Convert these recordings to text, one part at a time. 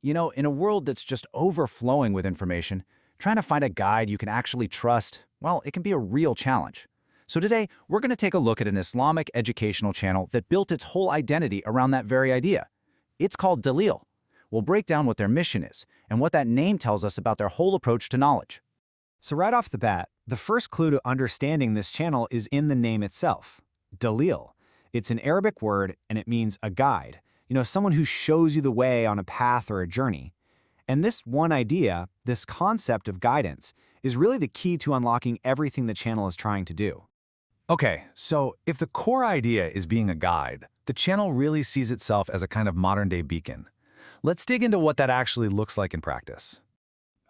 In a world that's just overflowing with information, trying to find a guide you can actually trust, well, it can be a real challenge. So today, we're going to take a look at an Islamic educational channel that built its whole identity around that very idea. It's called Dalil. We'll break down what their mission is and what that name tells us about their whole approach to knowledge. So right off the bat, the first clue to understanding this channel is in the name itself, Dalil. It's an Arabic word and it means a guide, someone who shows you the way on a path or a journey. And this one idea, this concept of guidance, is really the key to unlocking everything the channel is trying to do. Okay, so if the core idea is being a guide, the channel really sees itself as a kind of modern-day beacon. Let's dig into what that actually looks like in practice.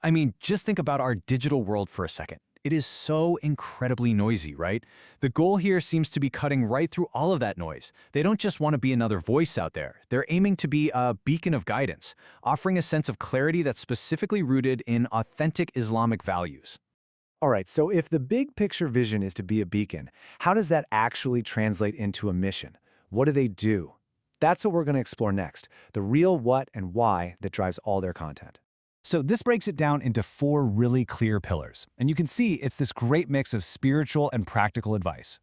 I mean, just think about our digital world for a second. It is so incredibly noisy, right? The goal here seems to be cutting right through all of that noise. They don't just want to be another voice out there. They're aiming to be a beacon of guidance, offering a sense of clarity that's specifically rooted in authentic Islamic values. All right, so if the big picture vision is to be a beacon, how does that actually translate into a mission? What do they do? That's what we're going to explore next, the real what and why that drives all their content. So this breaks it down into 4 really clear pillars, and you can see it's this great mix of spiritual and practical advice.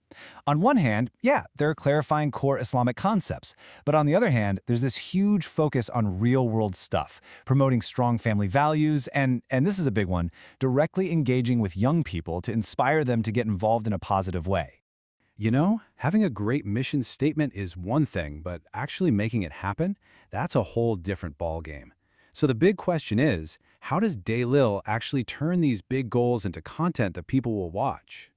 On one hand, yeah, they're clarifying core Islamic concepts, but on the other hand, there's this huge focus on real-world stuff, promoting strong family values, and this is a big one, directly engaging with young people to inspire them to get involved in a positive way. Having a great mission statement is one thing, but actually making it happen, that's a whole different ballgame. So the big question is, how does Dalil actually turn these big goals into content that people will watch?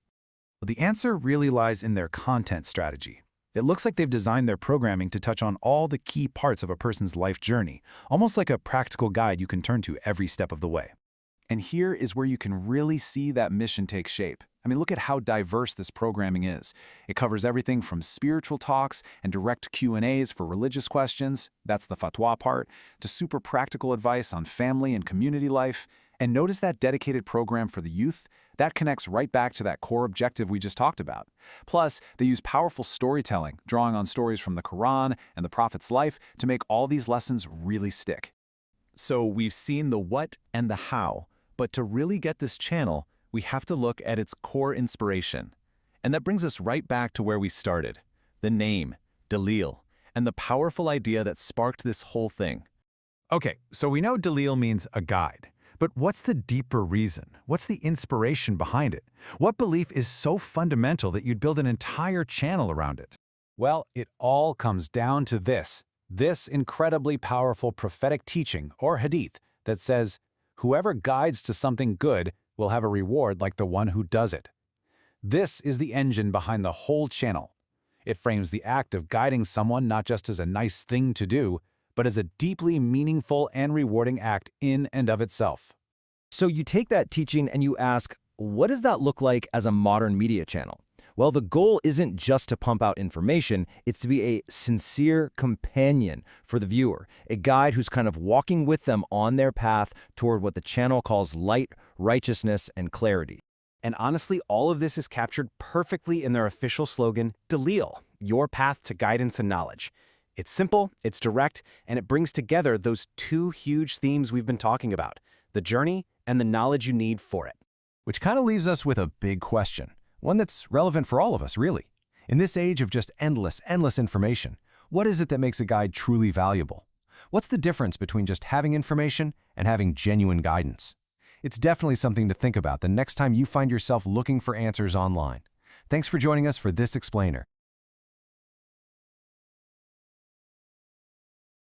Well, the answer really lies in their content strategy. It looks like they've designed their programming to touch on all the key parts of a person's life journey, almost like a practical guide you can turn to every step of the way. And here is where you can really see that mission take shape. I mean, look at how diverse this programming is. It covers everything from spiritual talks and direct Q&As for religious questions, that's the fatwa part, to super practical advice on family and community life. And notice that dedicated program for the youth? That connects right back to that core objective we just talked about. Plus, they use powerful storytelling, drawing on stories from the Quran and the Prophet's life to make all these lessons really stick. So we've seen the what and the how, but to really get this channel, we have to look at its core inspiration. And that brings us right back to where we started, the name, Dalil, and the powerful idea that sparked this whole thing. Okay, so we know Dalil means a guide. But what's the deeper reason? What's the inspiration behind it? What belief is so fundamental that you'd build an entire channel around it? Well, it all comes down to this incredibly powerful prophetic teaching, or hadith, that says, whoever guides to something good will have a reward like the one who does it. This is the engine behind the whole channel. It frames the act of guiding someone not just as a nice thing to do, but as a deeply meaningful and rewarding act in and of itself. So you take that teaching and you ask, what does that look like as a modern media channel? Well, the goal isn't just to pump out information, it's to be a sincere companion for the viewer, a guide who's kind of walking with them on their path toward what the channel calls light, righteousness, and clarity. And honestly, all of this is captured perfectly in their official slogan, Dalil, your path to guidance and knowledge. It's simple, it's direct, and it brings together those 2 huge themes we've been talking about, the journey and the knowledge you need for it. Which kind of leaves us with a big question. One that's relevant for all of us, really. In this age of just endless information, what is it that makes a guide truly valuable? What's the difference between just having information and having genuine guidance? It's definitely something to think about the next time you find yourself looking for answers online. Thanks for joining us for this explainer.